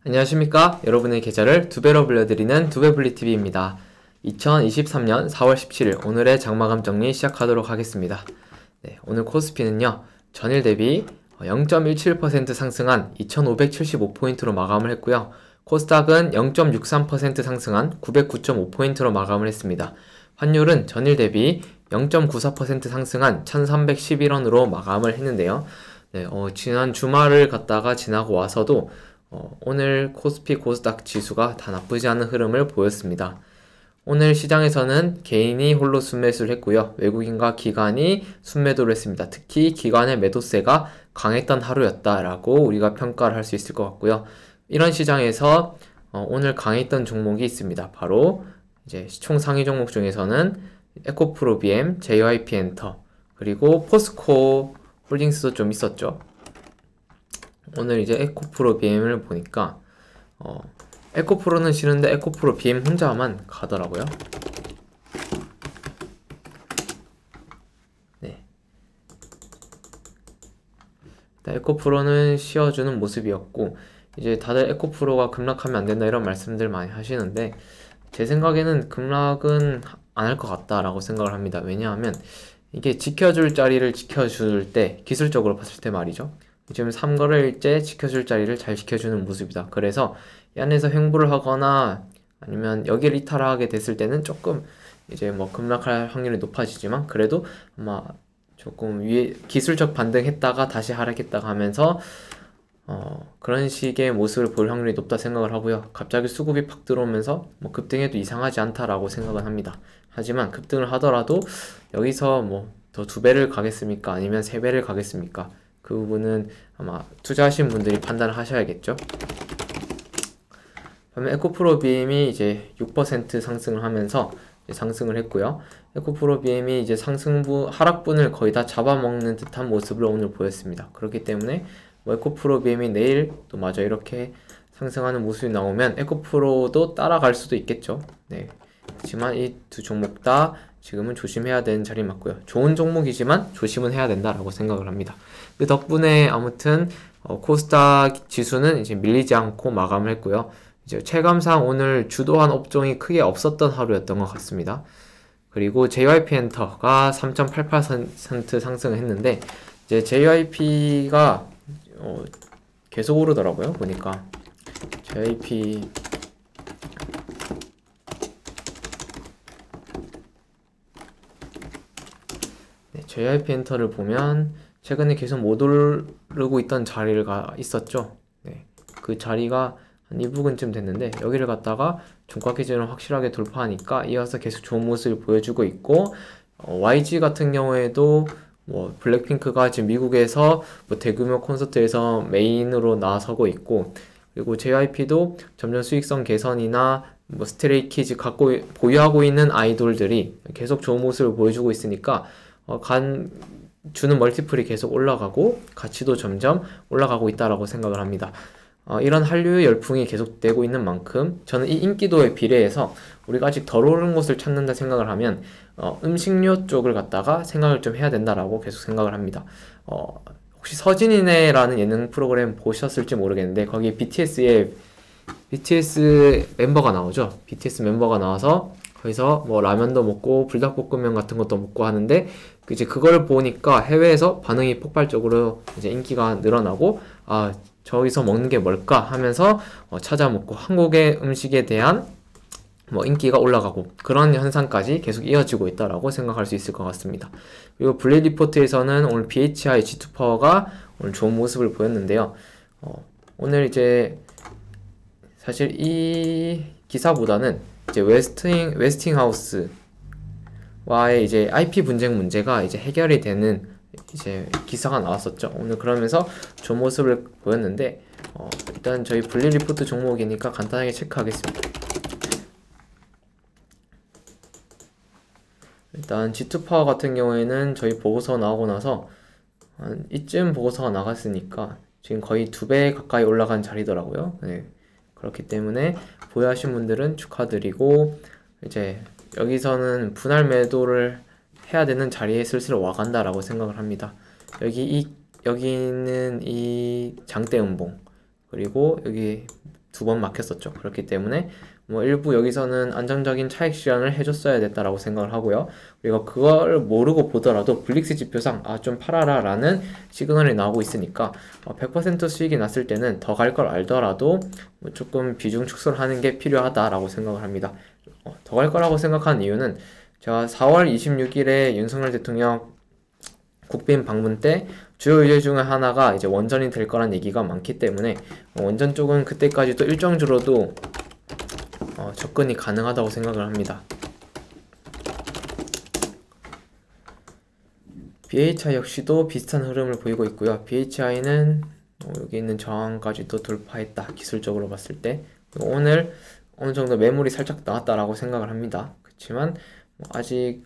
안녕하십니까? 여러분의 계좌를 두 배로 불려드리는 두배불리TV입니다. 2023년 4월 17일 오늘의 장마감 정리 시작하도록 하겠습니다. 네, 오늘 코스피는요, 전일 대비 0.17% 상승한 2575포인트로 마감을 했고요. 코스닥은 0.63% 상승한 909.5포인트로 마감을 했습니다. 환율은 전일 대비 0.94% 상승한 1311원으로 마감을 했는데요. 네, 지난 주말을 갔다가 지나고 와서도 오늘 코스피 코스닥 지수가 다 나쁘지 않은 흐름을 보였습니다. 오늘 시장에서는 개인이 홀로 순매수를 했고요. 외국인과 기관이 순매도를 했습니다. 특히 기관의 매도세가 강했던 하루였다라고 우리가 평가를 할 수 있을 것 같고요. 이런 시장에서 오늘 강했던 종목이 있습니다. 바로 이제 시총 상위 종목 중에서는 에코프로비엠, JYP엔터, 그리고 포스코 홀딩스도 좀 있었죠. 오늘 이제 에코프로 BM을 보니까 에코프로는 싫은데 에코프로 BM 혼자만 가더라고요. 네. 에코프로는 쉬어주는 모습이었고, 이제 다들 에코프로가 급락하면 안 된다 이런 말씀들 많이 하시는데, 제 생각에는 급락은 안 할 것 같다라고 생각을 합니다. 왜냐하면 이게 지켜줄 자리를 지켜줄 때, 기술적으로 봤을 때 말이죠. 지금 3거래일째 지켜줄 자리를 잘 지켜주는 모습이다. 그래서 이 안에서 횡보를 하거나 아니면 여기를 이탈하게 됐을 때는 조금 이제 뭐 급락할 확률이 높아지지만, 그래도 아마 조금 위에 기술적 반등했다가 다시 하락했다가 하면서 그런 식의 모습을 볼 확률이 높다 생각을 하고요. 갑자기 수급이 팍 들어오면서 뭐 급등해도 이상하지 않다라고 생각은 합니다. 하지만 급등을 하더라도 여기서 뭐 더 2배를 가겠습니까? 아니면 3배를 가겠습니까? 그 부분은 아마 투자하신 분들이 판단을 하셔야겠죠. 그러면 에코프로 BM이 이제 6% 상승을 하면서 상승을 했고요. 에코프로 BM이 이제 하락분을 거의 다 잡아먹는 듯한 모습을 오늘 보였습니다. 그렇기 때문에 뭐 에코프로 BM이 내일 또 마저 이렇게 상승하는 모습이 나오면 에코프로도 따라갈 수도 있겠죠. 네. 하지만 이 두 종목 다 지금은 조심해야 되는 자리 맞고요. 좋은 종목이지만 조심은 해야 된다라고 생각을 합니다. 그 덕분에 아무튼 코스닥 지수는 이제 밀리지 않고 마감을 했고요. 이제 체감상 오늘 주도한 업종이 크게 없었던 하루였던 것 같습니다. 그리고 JYP엔터가 3.88% 상승을 했는데, 이제 JYP가 계속 오르더라고요. 보니까 JYP JYP엔터를 보면 최근에 계속 못 오르고 있던 자리가 있었죠. 네. 그 자리가 한 이 부근쯤 됐는데, 여기를 갖다가 종가 기준을 확실하게 돌파하니까 이어서 계속 좋은 모습을 보여주고 있고, YG 같은 경우에도 뭐 블랙핑크가 지금 미국에서 뭐 대규모 콘서트에서 메인으로 나서고 있고, 그리고 JYP도 점점 수익성 개선이나 뭐 스트레이키즈 보유하고 있는 아이돌들이 계속 좋은 모습을 보여주고 있으니까 주는 멀티플이 계속 올라가고 가치도 점점 올라가고 있다라고 생각을 합니다. 이런 한류 열풍이 계속되고 있는 만큼 저는 이 인기도에 비례해서 우리가 아직 덜 오른 곳을 찾는다 생각을 하면 음식료 쪽을 갖다가 생각을 좀 해야 된다라고 계속 생각을 합니다. 혹시 서진이네라는 예능 프로그램 보셨을지 모르겠는데, 거기 BTS 멤버가 나오죠. BTS 멤버가 나와서 거기서 뭐 라면도 먹고 불닭볶음면 같은 것도 먹고 하는데, 이제 그걸 보니까 해외에서 반응이 폭발적으로 이제 인기가 늘어나고, 저기서 먹는 게 뭘까 하면서 찾아 먹고 한국의 음식에 대한 뭐 인기가 올라가고, 그런 현상까지 계속 이어지고 있다라고 생각할 수 있을 것 같습니다. 그리고 블레이드 리포트에서는 오늘 BHI G2파워가 오늘 좋은 모습을 보였는데요. 오늘 이제 사실 이 기사보다는 이제 웨스팅하우스와의 이제 IP 분쟁 문제가 이제 해결이 되는 이제 기사가 나왔었죠. 오늘 그러면서 좋은 모습을 보였는데, 일단 저희 블레이드 리포트 종목이니까 간단하게 체크하겠습니다. 일단 G2파워 같은 경우에는 저희 보고서 나오고 나서 한 이쯤 보고서가 나갔으니까 지금 거의 2배 가까이 올라간 자리더라고요. 네. 그렇기 때문에 보유하신 분들은 축하드리고, 이제 여기서는 분할 매도를 해야 되는 자리에 슬슬 와간다라고 생각을 합니다. 여기는 이 장대 음봉, 그리고 여기 두 번 막혔었죠. 그렇기 때문에 뭐 일부 여기서는 안정적인 차익 실현을 해줬어야 됐다라고 생각을 하고요. 그리고 그걸 모르고 보더라도 블릭스 지표상 좀 팔아라 라는 시그널이 나오고 있으니까 100% 수익이 났을 때는 더 갈 걸 알더라도 뭐 조금 비중 축소를 하는 게 필요하다라고 생각을 합니다. 더 갈 거라고 생각한 이유는 제가 4월 26일에 윤석열 대통령 국빈 방문 때 주요 의제 중에 하나가 이제 원전이 될 거란 얘기가 많기 때문에 원전 쪽은 그때까지도 일정주로도 접근이 가능하다고 생각을 합니다. BHI 역시도 비슷한 흐름을 보이고 있고요. BHI는 여기 있는 저항까지도 돌파했다. 기술적으로 봤을 때. 오늘 어느 정도 매물이 살짝 나왔다라고 생각을 합니다. 그렇지만 아직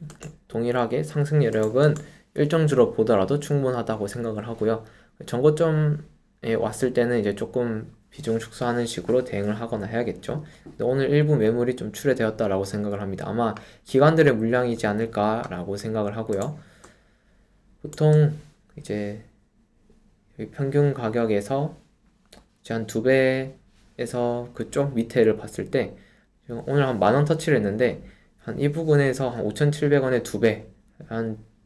동일하게 상승 여력은 일정주로 보더라도 충분하다고 생각을 하고요. 전고점에 왔을 때는 이제 조금 비중 축소하는 식으로 대응을 하거나 해야겠죠. 근데 오늘 일부 매물이 좀 출회되었다라고 생각을 합니다. 아마 기관들의 물량이지 않을까라고 생각을 하고요. 보통 이제 평균 가격에서 이제 한 2배에서 그쪽 밑에를 봤을 때 오늘 한 10,000원 터치를 했는데 한 이 부분에서 한 5,700원에 2배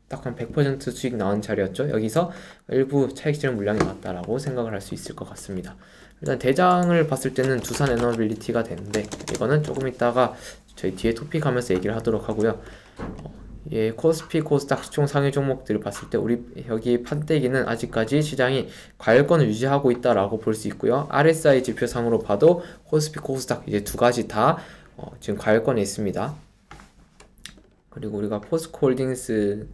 딱 한 100% 수익 나온 자리였죠. 여기서 일부 차익 실현 물량이 나왔다라고 생각을 할 수 있을 것 같습니다. 일단 대장을 봤을 때는 두산 에너빌리티가 되는데 이거는 조금 이따가 저희 뒤에 토픽 하면서 얘기를 하도록 하고요. 코스피, 코스닥 시총 상위 종목들을 봤을 때 우리 여기 판때기는 아직까지 시장이 과열권을 유지하고 있다라고 볼 수 있고요. RSI 지표상으로 봐도 코스피, 코스닥 이제 두 가지 다 지금 과열권에 있습니다. 그리고 우리가 포스코홀딩스는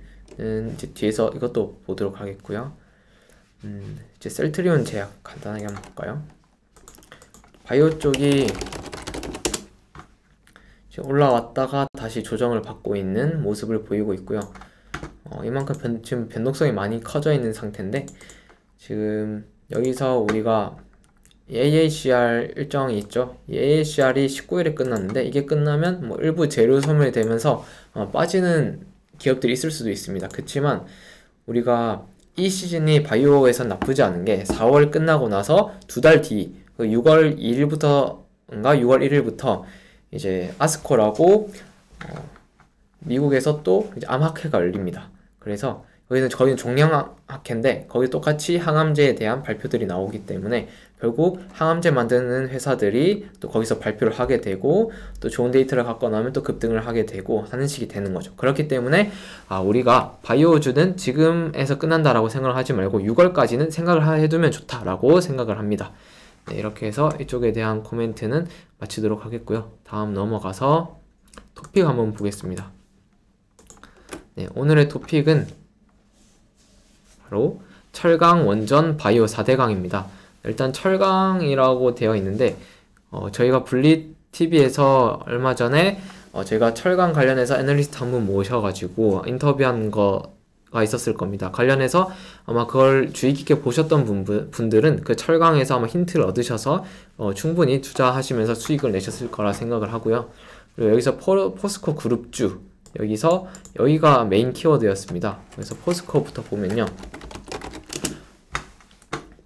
이제 뒤에서 이것도 보도록 하겠고요. 이제 셀트리온 제약 간단하게 한번 볼까요? 바이오 쪽이 올라왔다가 다시 조정을 받고 있는 모습을 보이고 있고요. 이만큼 지금 변동성이 많이 커져 있는 상태인데 지금 여기서 우리가 AACR 일정이 있죠. AACR이 19일에 끝났는데 이게 끝나면 뭐 일부 재료 소멸이 되면서 빠지는 기업들이 있을 수도 있습니다. 그렇지만 우리가 이 시즌이 바이오에선 나쁘지 않은 게 4월 끝나고 나서 두 달 뒤 6월 2일부터인가 6월 1일부터 이제 아스코라고 미국에서 또 이제 암학회가 열립니다. 그래서 거기는 종양학회인데 거기 똑같이 항암제에 대한 발표들이 나오기 때문에 결국 항암제 만드는 회사들이 또 거기서 발표를 하게 되고 또 좋은 데이터를 갖고 나면 또 급등을 하게 되고 하는 식이 되는 거죠. 그렇기 때문에 우리가 바이오주는 지금에서 끝난다라고 생각을 하지 말고 6월까지는 생각을 해두면 좋다라고 생각을 합니다. 네, 이렇게 해서 이쪽에 대한 코멘트는 마치도록 하겠고요. 다음 넘어가서 토픽 한번 보겠습니다. 네, 오늘의 토픽은 바로 철강, 원전, 바이오 4대강입니다. 일단 철강이라고 되어 있는데 저희가 블리TV에서 얼마 전에 제가 철강 관련해서 애널리스트 한 분 모셔가지고 인터뷰한 거가 있었을 겁니다. 관련해서 아마 그걸 주의 깊게 보셨던 분들은 그 철강에서 아마 힌트를 얻으셔서 충분히 투자하시면서 수익을 내셨을 거라 생각을 하고요. 그리고 여기서 포스코 그룹주 여기가 메인 키워드였습니다. 그래서 포스코부터 보면요.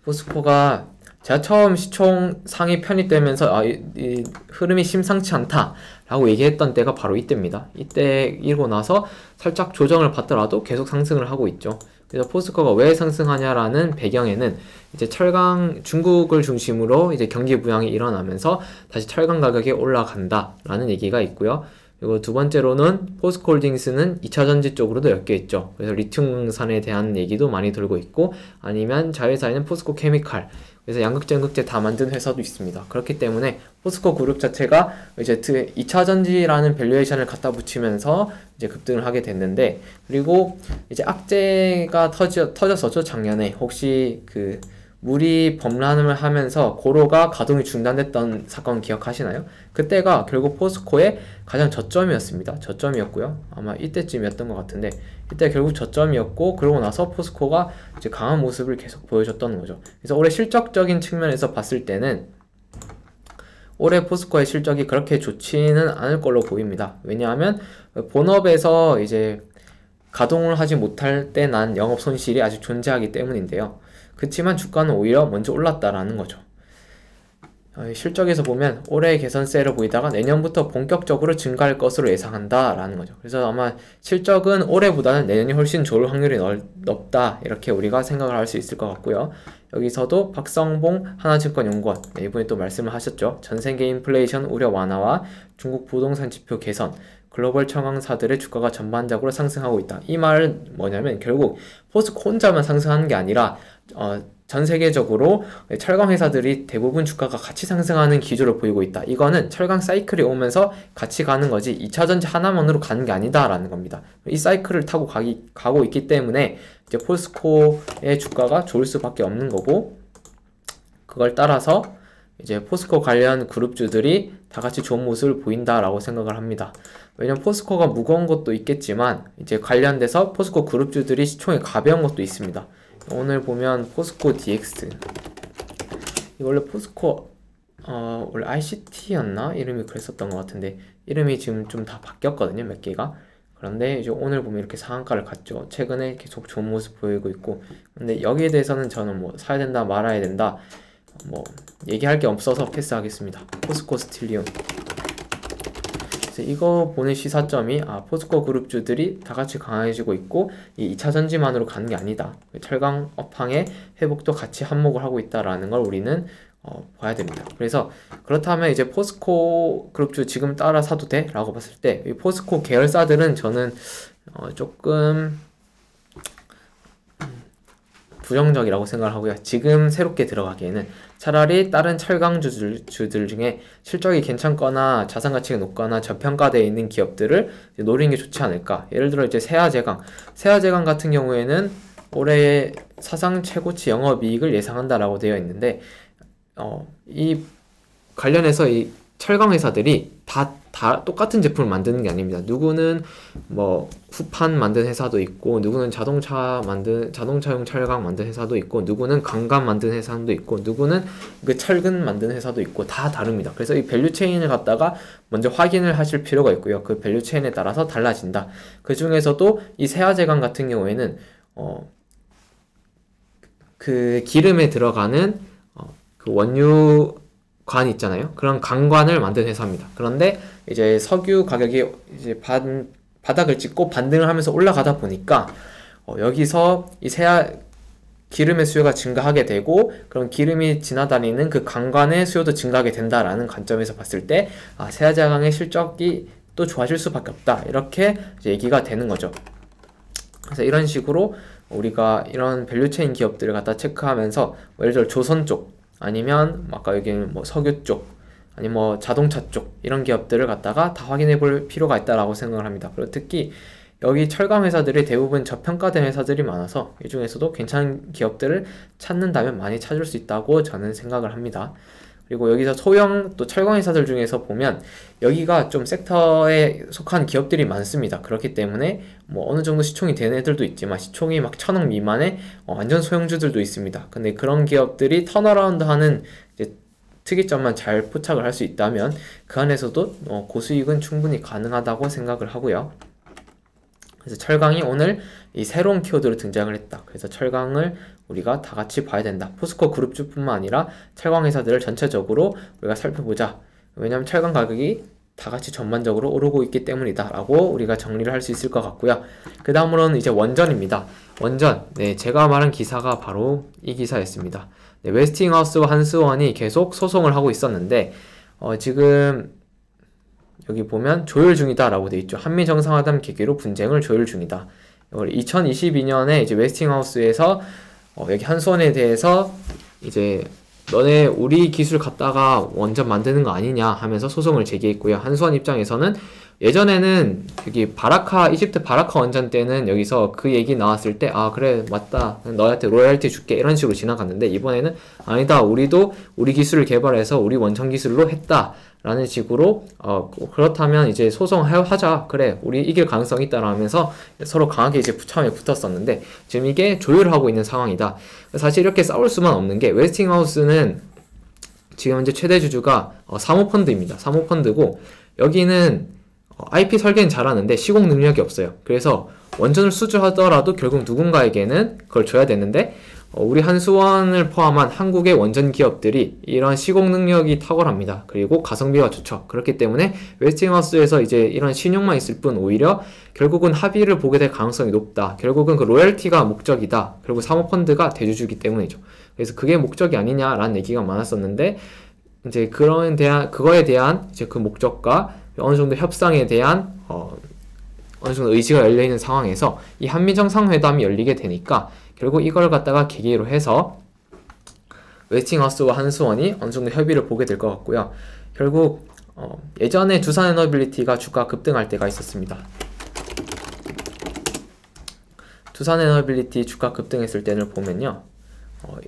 포스코가 제가 처음 시총 상위 편입되면서 이 흐름이 심상치 않다 라고 얘기했던 때가 바로 이때입니다. 이때이고 나서 살짝 조정을 받더라도 계속 상승을 하고 있죠. 그래서 포스코가 왜 상승하냐라는 배경에는 이제 철강 중국을 중심으로 이제 경기 부양이 일어나면서 다시 철강 가격이 올라간다 라는 얘기가 있고요. 그리고 두 번째로는 포스코홀딩스는 2차전지 쪽으로도 엮여 있죠. 그래서 리튬 강산에 대한 얘기도 많이 돌고 있고 아니면 자회사에는 포스코 케미칼 그래서 양극재, 음극재 다 만든 회사도 있습니다. 그렇기 때문에 포스코 그룹 자체가 이제 2차전지라는 밸류에이션을 갖다 붙이면서 이제 급등을 하게 됐는데 그리고 이제 악재가 터졌었죠. 작년에 혹시 그 물이 범람을 하면서 고로가 가동이 중단됐던 사건 기억하시나요? 그때가 결국 포스코의 가장 저점이었습니다. 저점이었고요. 아마 이때쯤이었던 것 같은데 이때 결국 저점이었고 그러고 나서 포스코가 이제 강한 모습을 계속 보여줬던 거죠. 그래서 올해 실적적인 측면에서 봤을 때는 올해 포스코의 실적이 그렇게 좋지는 않을 걸로 보입니다. 왜냐하면 본업에서 이제 가동을 하지 못할 때 난 영업 손실이 아직 존재하기 때문인데요. 그렇지만 주가는 오히려 먼저 올랐다라는 거죠. 실적에서 보면 올해 개선세로 보이다가 내년부터 본격적으로 증가할 것으로 예상한다 라는 거죠. 그래서 아마 실적은 올해보다는 내년이 훨씬 좋을 확률이 높다, 이렇게 우리가 생각을 할 수 있을 것 같고요. 여기서도 박성봉 하나증권연구원, 이분이 또 말씀을 하셨죠. 전세계 인플레이션 우려 완화와 중국 부동산 지표 개선, 글로벌 철강사들의 주가가 전반적으로 상승하고 있다. 이 말은 뭐냐면 결국 포스코 혼자만 상승하는 게 아니라 전 세계적으로 철강 회사들이 대부분 주가가 같이 상승하는 기조를 보이고 있다. 이거는 철강 사이클이 오면서 같이 가는 거지 2차전지 하나만으로 가는 게 아니다라는 겁니다. 이 사이클을 타고 가고 있기 때문에 이제 포스코의 주가가 좋을 수밖에 없는 거고, 그걸 따라서 이제 포스코 관련 그룹주들이 다 같이 좋은 모습을 보인다라고 생각을 합니다. 왜냐면 포스코가 무거운 것도 있겠지만 이제 관련돼서 포스코 그룹주들이 시총이 가벼운 것도 있습니다. 오늘 보면 포스코 DX, 원래 포스코 원래 ICT였나? 이름이 그랬었던 것 같은데 이름이 지금 좀 다 바뀌었거든요, 몇 개가. 그런데 이제 오늘 보면 이렇게 상한가를 갔죠. 최근에 계속 좋은 모습 보이고 있고, 근데 여기에 대해서는 저는 뭐 사야 된다 말아야 된다 뭐 얘기할 게 없어서 패스하겠습니다. 포스코 스틸리온, 이거 보는 시사점이 포스코 그룹주들이 다 같이 강해지고 있고 이 2차 전지만으로 가는 게 아니다. 철강 업황의 회복도 같이 한몫을 하고 있다라는 걸 우리는 봐야 됩니다. 그래서 그렇다면 이제 포스코 그룹주 지금 따라 사도 돼? 라고 봤을 때 이 포스코 계열사들은 저는 조금 부정적이라고 생각을 하고요. 지금 새롭게 들어가기에는 차라리 다른 철강주들 중에 실적이 괜찮거나 자산가치가 높거나 저평가되어 있는 기업들을 노리는 게 좋지 않을까. 예를 들어 이제 세아제강 같은 경우에는 올해 사상 최고치 영업이익을 예상한다라고 되어 있는데 이 관련해서 이 철강 회사들이 다 똑같은 제품을 만드는 게 아닙니다. 누구는 뭐 후판 만든 회사도 있고, 누구는 자동차용 철강 만든 회사도 있고, 누구는 강간 만든 회사도 있고, 누구는 그 철근 만든 회사도 있고, 다 다릅니다. 그래서 이 밸류 체인을 갖다가 먼저 확인을 하실 필요가 있고요. 그 밸류 체인에 따라서 달라진다. 그 중에서도 이 세아제강 같은 경우에는 그 기름에 들어가는 그 원유관 있잖아요. 그런 강관을 만든 회사입니다. 그런데 이제 석유 가격이 이제 바닥을 찍고 반등을 하면서 올라가다 보니까 여기서 이 기름의 수요가 증가하게 되고, 그럼 기름이 지나다니는 그 강관의 수요도 증가하게 된다라는 관점에서 봤을 때 세아제강의 실적이 또 좋아질 수밖에 없다, 이렇게 이제 얘기가 되는 거죠. 그래서 이런 식으로 우리가 이런 밸류체인 기업들을 갖다 체크하면서 예를 들어 조선 쪽, 아니면 아까 여기는 뭐 석유 쪽, 아니면 뭐 자동차 쪽, 이런 기업들을 갖다가 다 확인해 볼 필요가 있다라고 생각을 합니다. 그리고 특히 여기 철강 회사들이 대부분 저평가된 회사들이 많아서 이 중에서도 괜찮은 기업들을 찾는다면 많이 찾을 수 있다고 저는 생각을 합니다. 그리고 여기서 소형 또 철강 회사들 중에서 보면 여기가 좀 섹터에 속한 기업들이 많습니다. 그렇기 때문에 뭐 어느 정도 시총이 되는 애들도 있지만 시총이 막 1000억 미만의 완전 소형주들도 있습니다. 근데 그런 기업들이 턴어라운드 하는 이제 특이점만 잘 포착을 할 수 있다면 그 안에서도 고수익은 충분히 가능하다고 생각을 하고요. 그래서 철강이 오늘 이 새로운 키워드로 등장을 했다. 그래서 철강을 우리가 다 같이 봐야 된다. 포스코 그룹주뿐만 아니라 철강 회사들을 전체적으로 우리가 살펴보자. 왜냐하면 철강 가격이 다 같이 전반적으로 오르고 있기 때문이다 라고 우리가 정리를 할 수 있을 것 같고요. 그 다음으로는 이제 원전입니다. 원전, 네, 제가 말한 기사가 바로 이 기사였습니다. 네, 웨스팅하우스와 한수원이 계속 소송을 하고 있었는데 지금 여기 보면 조율 중이다 라고 되어 있죠. 한미 정상회담 계기로 분쟁을 조율 중이다. 2022년에 이제 웨스팅하우스에서 여기 한수원에 대해서 이제 너네 우리 기술 갖다가 원전 만드는 거 아니냐 하면서 소송을 제기했고요. 한수원 입장에서는 예전에는 여기 이집트 바라카 원전 때는 여기서 그 얘기 나왔을 때 그래 맞다, 너한테 로열티 줄게, 이런 식으로 지나갔는데 이번에는 아니다, 우리도 우리 기술을 개발해서 우리 원전 기술로 했다 라는 식으로 그렇다면 이제 소송하자, 그래 우리 이길 가능성이 있다 라면서 서로 강하게 이제 처음에 붙었었는데 지금 이게 조율하고 있는 상황이다. 사실 이렇게 싸울 수만 없는 게 웨스팅하우스는 지금 현재 최대 주주가 사모펀드입니다. 사모펀드고 여기는 IP 설계는 잘하는데 시공 능력이 없어요. 그래서 원전을 수주하더라도 결국 누군가에게는 그걸 줘야 되는데 우리 한수원을 포함한 한국의 원전 기업들이 이런 시공 능력이 탁월합니다. 그리고 가성비가 좋죠. 그렇기 때문에 웨스팅하우스에서 이제 이런 신용만 있을 뿐 오히려 결국은 합의를 보게 될 가능성이 높다. 결국은 그 로열티가 목적이다. 그리고 사모펀드가 대주주기 때문이죠. 그래서 그게 목적이 아니냐라는 얘기가 많았었는데 이제 그거에 대한 이제 그 목적과 어느 정도 협상에 대한 어느 정도 의지가 열려 있는 상황에서 이 한미 정상회담이 열리게 되니까 결국 이걸 갖다가 계기로 해서 웨스팅하우스와 한수원이 어느 정도 협의를 보게 될 것 같고요. 결국 예전에 두산에너빌리티가 주가 급등할 때가 있었습니다. 두산에너빌리티 주가 급등했을 때를 보면요,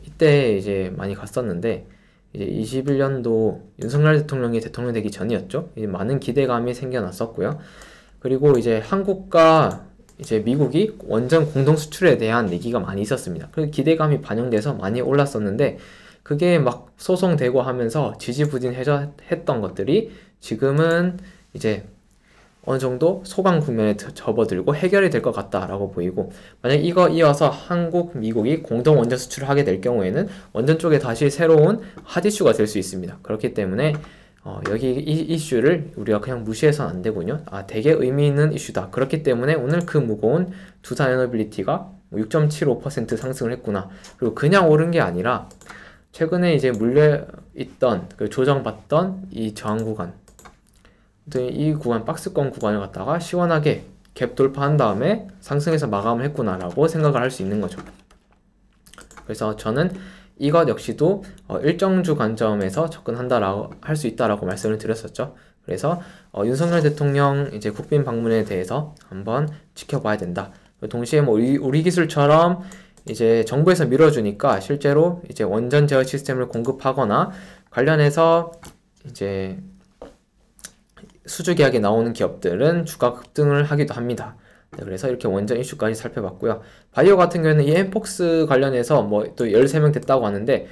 이때 이제 많이 갔었는데 이제 21년도 윤석열 대통령이 대통령 되기 전이었죠. 이제 많은 기대감이 생겨났었고요. 그리고 이제 한국과 이제 미국이 원전 공동 수출에 대한 얘기가 많이 있었습니다. 그 기대감이 반영돼서 많이 올랐었는데 그게 막 소송되고 하면서 지지부진했던 것들이 지금은 이제 어느 정도 소강 국면에 접어들고 해결이 될 것 같다라고 보이고, 만약 이거 이어서 한국, 미국이 공동 원전 수출을 하게 될 경우에는 원전 쪽에 다시 새로운 핫 이슈가 될 수 있습니다. 그렇기 때문에 여기 이 이슈를 우리가 그냥 무시해서는 안 되군요. 되게 의미 있는 이슈다. 그렇기 때문에 오늘 그 무거운 두산에너빌리티가 6.75% 상승을 했구나. 그리고 그냥 오른 게 아니라 최근에 이제 물려있던 그 조정받던 이 저항 구간, 이 구간, 박스권 구간을 갖다가 시원하게 갭 돌파한 다음에 상승해서 마감을 했구나라고 생각을 할 수 있는 거죠. 그래서 저는 이것 역시도 일정주 관점에서 접근한다라고 할 수 있다라고 말씀을 드렸었죠. 그래서 윤석열 대통령 이제 국빈 방문에 대해서 한번 지켜봐야 된다. 동시에 뭐 우리 기술처럼 이제 정부에서 밀어주니까 실제로 이제 원전 제어 시스템을 공급하거나 관련해서 이제 수주 계약에 나오는 기업들은 주가 급등을 하기도 합니다. 네, 그래서 이렇게 원전 이슈까지 살펴봤고요. 바이오 같은 경우에는 이 엠폭스 관련해서 뭐 또 13명 됐다고 하는데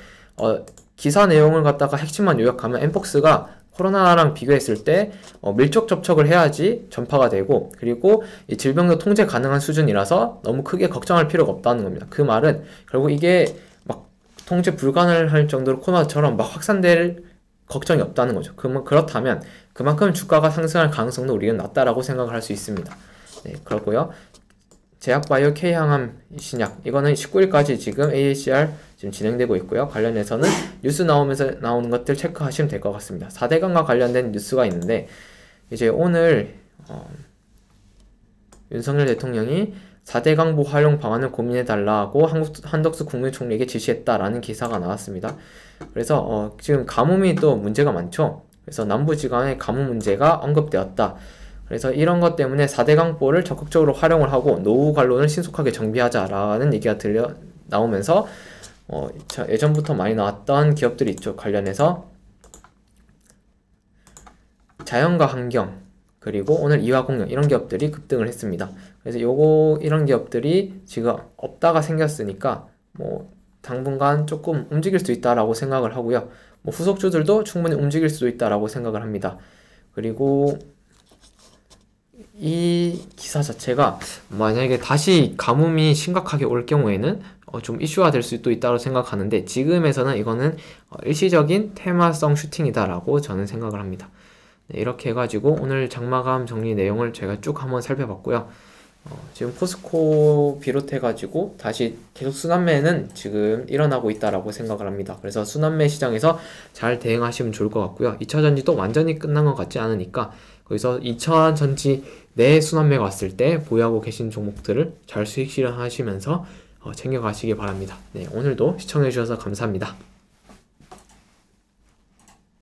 기사 내용을 갖다가 핵심만 요약하면 엠폭스가 코로나랑 비교했을 때 밀접 접촉을 해야지 전파가 되고, 그리고 이 질병도 통제 가능한 수준이라서 너무 크게 걱정할 필요가 없다는 겁니다. 그 말은 결국 이게 막 통제 불가능할 정도로 코로나처럼 막 확산될 걱정이 없다는 거죠. 그렇다면 그만큼 주가가 상승할 가능성도 우리는 낮다라고 생각을 할 수 있습니다. 네, 그렇고요. 제약바이오 K항암 신약, 이거는 19일까지 지금 AACR 지금 진행되고 있고요. 관련해서는 뉴스 나오는 것들 체크하시면 될 것 같습니다. 4대강과 관련된 뉴스가 있는데, 이제 오늘 윤석열 대통령이 4대강보 활용 방안을 고민해달라고 한덕수 국무총리에게 지시했다라는 기사가 나왔습니다. 그래서 지금 가뭄이 또 문제가 많죠. 그래서 남부지간의 가뭄 문제가 언급되었다. 그래서 이런 것 때문에 4대강보를 적극적으로 활용을 하고 노후 관론을 신속하게 정비하자라는 얘기가 나오면서 예전부터 많이 나왔던 기업들이 있죠. 관련해서 자연과 환경, 그리고 오늘 이화공영, 이런 기업들이 급등을 했습니다. 그래서 이런 기업들이 지금 없다가 생겼으니까 뭐 당분간 조금 움직일 수 있다라고 생각을 하고요. 뭐 후속주들도 충분히 움직일 수도 있다라고 생각을 합니다. 그리고 이 기사 자체가 만약에 다시 가뭄이 심각하게 올 경우에는 좀 이슈화 될 수도 있다고 생각하는데, 지금에서는 이거는 일시적인 테마성 슈팅이다라고 저는 생각을 합니다. 네, 이렇게 해가지고 오늘 장마감 정리 내용을 제가 쭉 한번 살펴봤고요. 지금 포스코 비롯해가지고 다시 계속 순환매는 지금 일어나고 있다라고 생각을 합니다. 그래서 순환매 시장에서 잘 대응하시면 좋을 것 같고요. 2차 전지도 완전히 끝난 것 같지 않으니까 거기서 2차 전지 내 순환매가 왔을 때 보유하고 계신 종목들을 잘 수익 실현하시면서 챙겨가시기 바랍니다. 네, 오늘도 시청해주셔서 감사합니다.